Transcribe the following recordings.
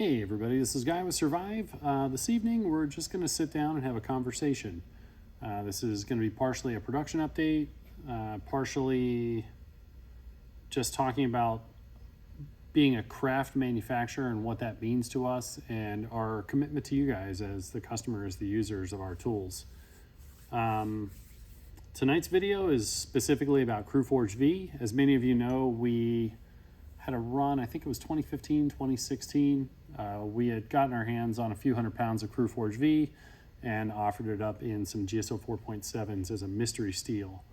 Hey everybody, this is Guy with Survive. This evening we're just going to sit down and have a conversation. This is going to be partially a production update, partially just talking about being a craft manufacturer and what that means to us and our commitment to you guys as the customers, the users of our tools. Tonight's video is specifically about Cruforge V. As many of you know, we had a run, I think it was 2015, 2016. We had gotten our hands on a few hundred pounds of Cruforge V and offered it up in some GSO 4.7s as a mystery steel.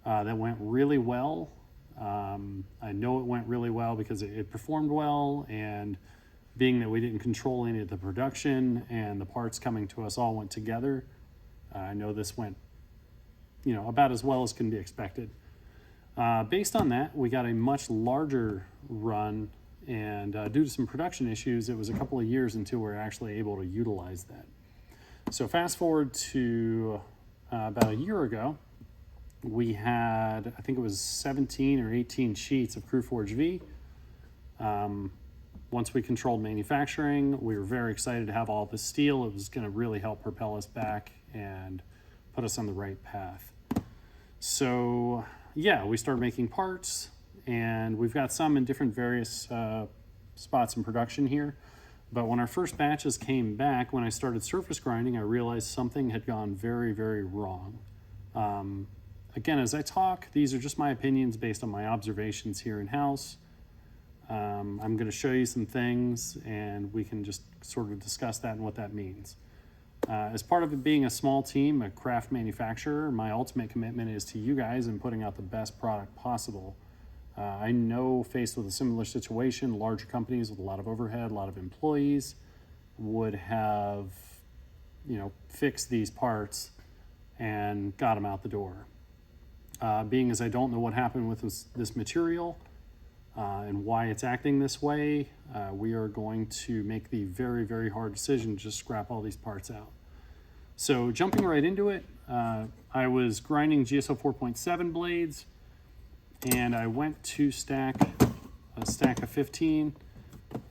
That went really well. I know it went really well because it performed well, and being that we didn't control any of the production and the parts coming to us all went together, I know this went, about as well as can be expected. Based on that, we got a much larger run, and due to some production issues, it was a couple of years until we were actually able to utilize that. So fast forward to about a year ago, we had, I think it was 17 or 18 sheets of Cruforge V. Once we controlled manufacturing, we were very excited to have all this steel. It was going to really help propel us back and put us on the right path. So yeah, we started making parts, and we've got some in different various spots in production here. But when our first batches came back, when I started surface grinding, I realized something had gone very, very wrong. Again, as I talk, these are just my opinions based on my observations here in-house. I'm going to show you some things, and we can just sort of discuss that and what that means. As part of it being a small team, a craft manufacturer, my ultimate commitment is to you guys and putting out the best product possible. I know, faced with a similar situation, larger companies with a lot of overhead, a lot of employees would have, fixed these parts and got them out the door. Being as I don't know what happened with this material and why it's acting this way, we are going to make the very, very hard decision to just scrap all these parts out. So jumping right into it, I was grinding GSO 4.7 blades, and I went to stack a stack of 15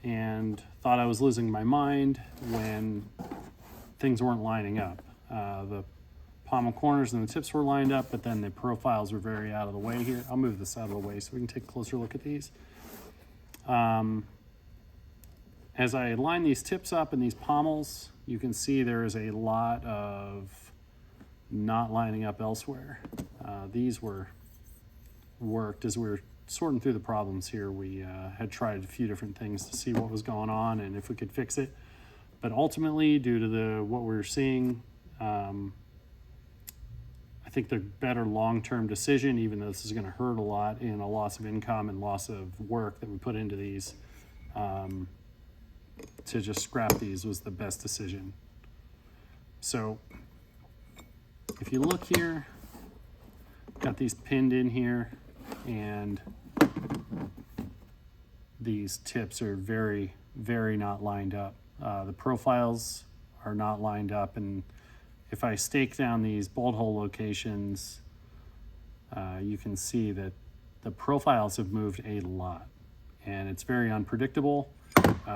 and thought I was losing my mind when things weren't lining up. The pommel corners and the tips were lined up, but then the profiles were very out of the way here. I'll move this out of the way so we can take a closer look at these. As I line these tips up and these pommels, you can see there is a lot of not lining up elsewhere. These were worked as we were sorting through the problems here. We had tried a few different things to see what was going on and if we could fix it. But ultimately, due to what we were seeing, I think the better long-term decision, even though this is going to hurt a lot in a loss of income and loss of work that we put into these, to just scrap these was the best decision. So if you look here, got these pinned in here, and these tips are very, very not lined up. The profiles are not lined up, and if I stake down these bolt hole locations, you can see that the profiles have moved a lot, and it's very unpredictable.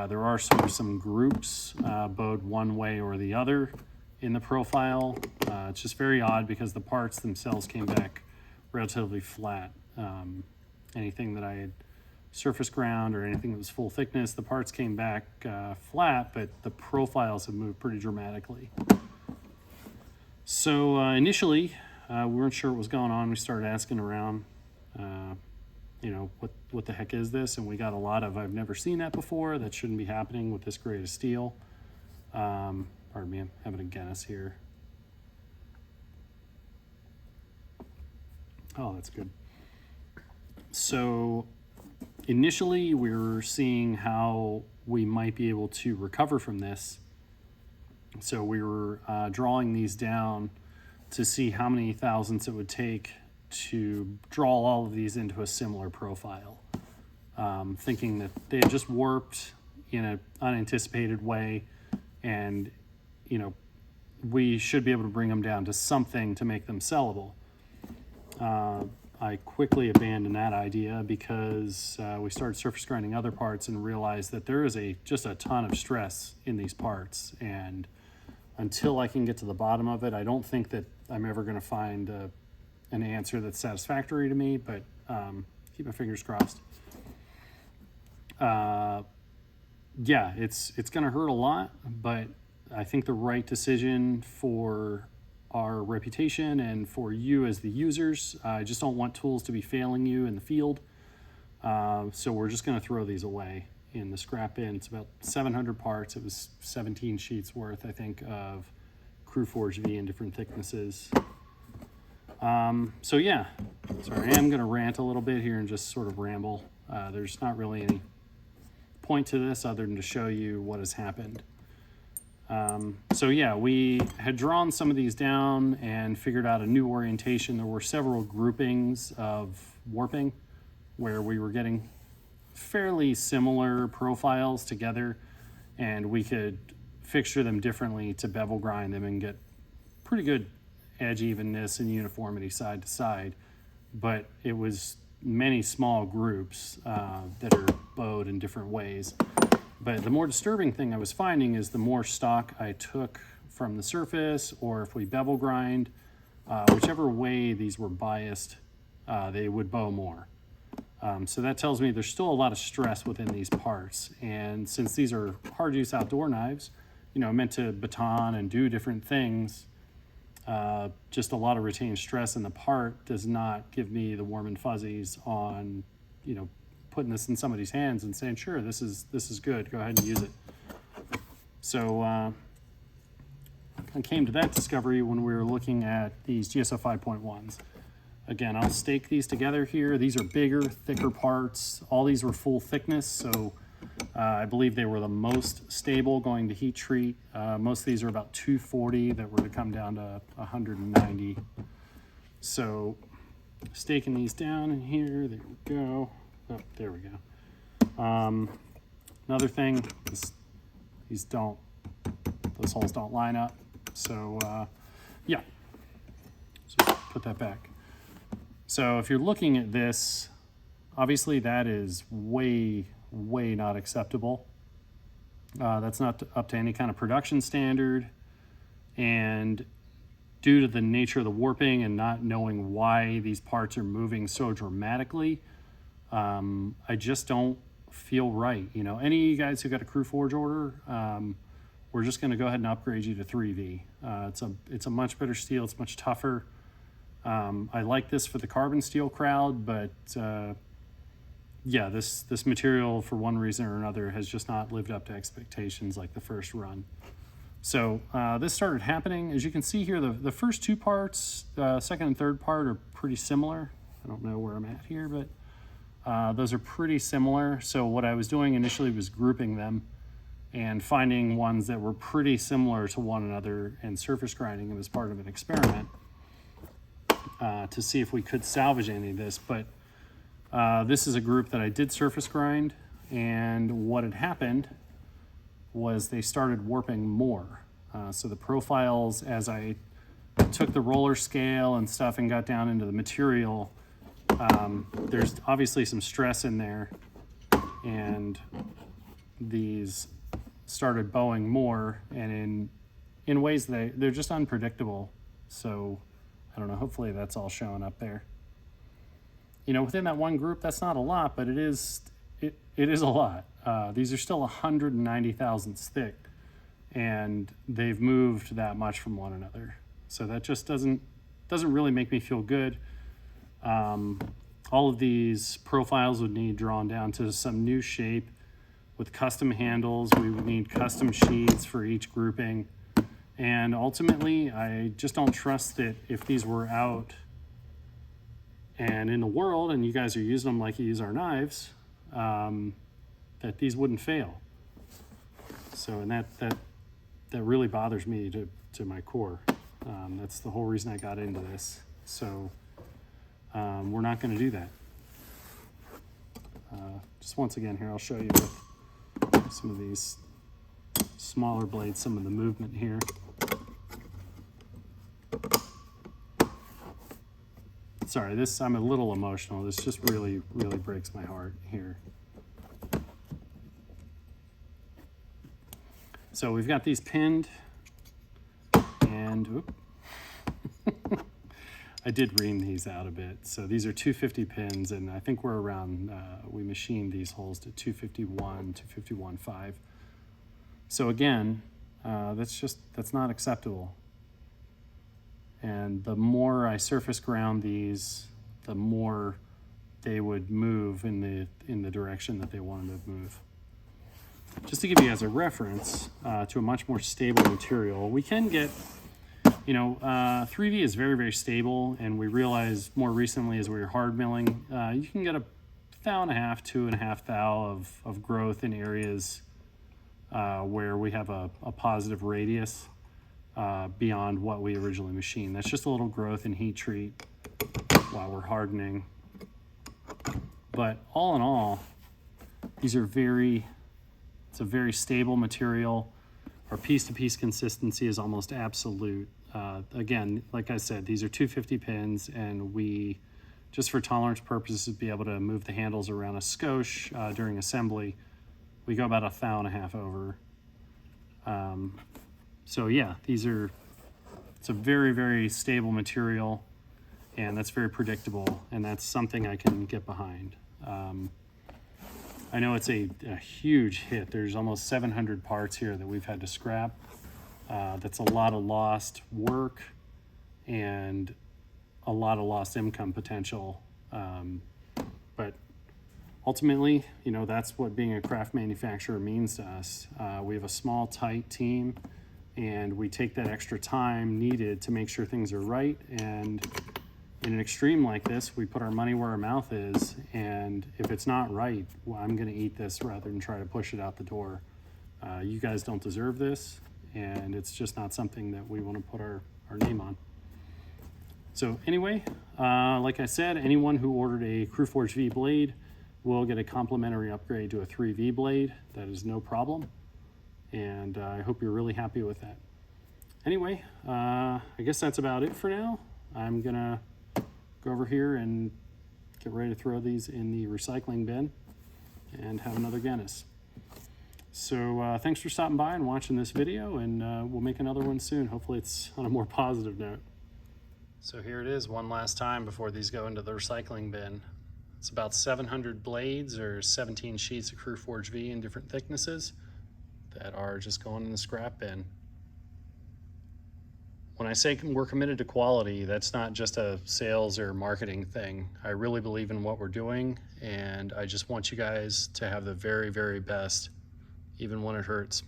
There are sort of some groups bowed one way or the other in the profile. It's just very odd because the parts themselves came back relatively flat. Anything that I had surface ground or anything that was full thickness, the parts came back flat, but the profiles have moved pretty dramatically. So initially, we weren't sure what was going on. We started asking around, what the heck is this? And we got a lot of, I've never seen that before. That shouldn't be happening with this grade of steel. Pardon me, I'm having a Guinness here. Oh, that's good. So initially, we were seeing how we might be able to recover from this. So we were drawing these down to see how many thousandths it would take to draw all of these into a similar profile, thinking that they had just warped in an unanticipated way, and we should be able to bring them down to something to make them sellable. I quickly abandoned that idea because we started surface grinding other parts and realized that there is just a ton of stress in these parts. And until I can get to the bottom of it, I don't think that I'm ever going to find an answer that's satisfactory to me, but keep my fingers crossed. Yeah, it's going to hurt a lot, but I think the right decision for our reputation and for you as the users. I just don't want tools to be failing you in the field. So we're just going to throw these away in the scrap bin. It's about 700 parts. It was 17 sheets worth, I think, of Cruforge V in different thicknesses. So yeah, sorry, I am going to rant a little bit here and just sort of ramble. There's not really any point to this other than to show you what has happened. So yeah, we had drawn some of these down and figured out a new orientation. There were several groupings of warping where we were getting fairly similar profiles together, and we could fixture them differently to bevel grind them and get pretty good edge evenness and uniformity side to side. But it was many small groups that are bowed in different ways. But the more disturbing thing I was finding is the more stock I took from the surface, or if we bevel grind, whichever way these were biased, they would bow more. So that tells me there's still a lot of stress within these parts. And since these are hard use outdoor knives, meant to baton and do different things, just a lot of retained stress in the part does not give me the warm and fuzzies on, putting this in somebody's hands and saying, sure, this is good, go ahead and use it. So I came to that discovery when we were looking at these GSO 5.1s. Again, I'll stake these together here. These are bigger, thicker parts. All these were full thickness, so I believe they were the most stable going to heat treat. Most of these are about 240 that were to come down to 190. So staking these down in here, there we go. Oh, there we go. Another thing, those holes don't line up. So yeah, so put that back. So if you're looking at this, obviously that is way not acceptable. That's not up to any kind of production standard. And due to the nature of the warping and not knowing why these parts are moving so dramatically, I just don't feel right. Any of you guys who got a Cruforge order, we're just going to go ahead and upgrade you to 3V. It's a much better steel. It's much tougher. I like this for the carbon steel crowd, but yeah, this material for one reason or another has just not lived up to expectations like the first run. So this started happening. As you can see here, the first two parts, second and third part, are pretty similar. I don't know where I'm at here, but those are pretty similar. So what I was doing initially was grouping them and finding ones that were pretty similar to one another and surface grinding them as part of an experiment to see if we could salvage any of this. But this is a group that I did surface grind, and what had happened was they started warping more. So the profiles, as I took the roller scale and stuff and got down into the material, there's obviously some stress in there, and these started bowing more, and in ways they're just unpredictable. So I don't know, hopefully that's all showing up there. Within that one group, that's not a lot, but it is a lot. These are still 190 thousandths thick, and they've moved that much from one another. So that just doesn't really make me feel good. All of these profiles would need drawn down to some new shape with custom handles. We would need custom sheets for each grouping. And ultimately, I just don't trust that if these were out and in the world and you guys are using them like you use our knives, that these wouldn't fail. So, and that really bothers me to my core. That's the whole reason I got into this. So we're not going to do that. Just once again here, I'll show you with some of these smaller blades, some of the movement here. Sorry, this, I'm a little emotional. This just really, really breaks my heart here. So we've got these pinned, and oop, I did ream these out a bit. So these are 250 pins, and I think we're around, we machined these holes to 251, 251.5. So again, that's not acceptable. And the more I surface ground these, the more they would move in the direction that they wanted to move. Just to give you guys a reference to a much more stable material, we can get, 3V is very, very stable, and we realized more recently as we were hard milling, you can get a 1.5 thou, 2.5 thou of growth in areas where we have a positive radius beyond what we originally machined. That's just a little growth in heat treat while we're hardening. But all in all, these are it's a very stable material. Our piece-to-piece consistency is almost absolute. Again, like I said, these are 250 pins, and we, just for tolerance purposes, be able to move the handles around a skosh during assembly. We go about 1.5 thou over. So yeah, it's a very, very stable material, and that's very predictable, and that's something I can get behind. I know it's a huge hit. There's almost 700 parts here that we've had to scrap. That's a lot of lost work and a lot of lost income potential. But ultimately, that's what being a craft manufacturer means to us. We have a small, tight team, and we take that extra time needed to make sure things are right. And in an extreme like this, we put our money where our mouth is, and if it's not right, well, I'm going to eat this rather than try to push it out the door. You guys don't deserve this, and it's just not something that we want to put our name on. So anyway, like I said, anyone who ordered a Cruforge V blade will get a complimentary upgrade to a 3V blade. That is no problem, and I hope you're really happy with that. Anyway, I guess that's about it for now. I'm going to go over here and get ready to throw these in the recycling bin and have another Guinness. So thanks for stopping by and watching this video, and we'll make another one soon. Hopefully it's on a more positive note. So here it is one last time before these go into the recycling bin. It's about 700 blades or 17 sheets of Cruforge V in different thicknesses that are just going in the scrap bin. When I say we're committed to quality, that's not just a sales or marketing thing. I really believe in what we're doing, and I just want you guys to have the very, very best, even when it hurts.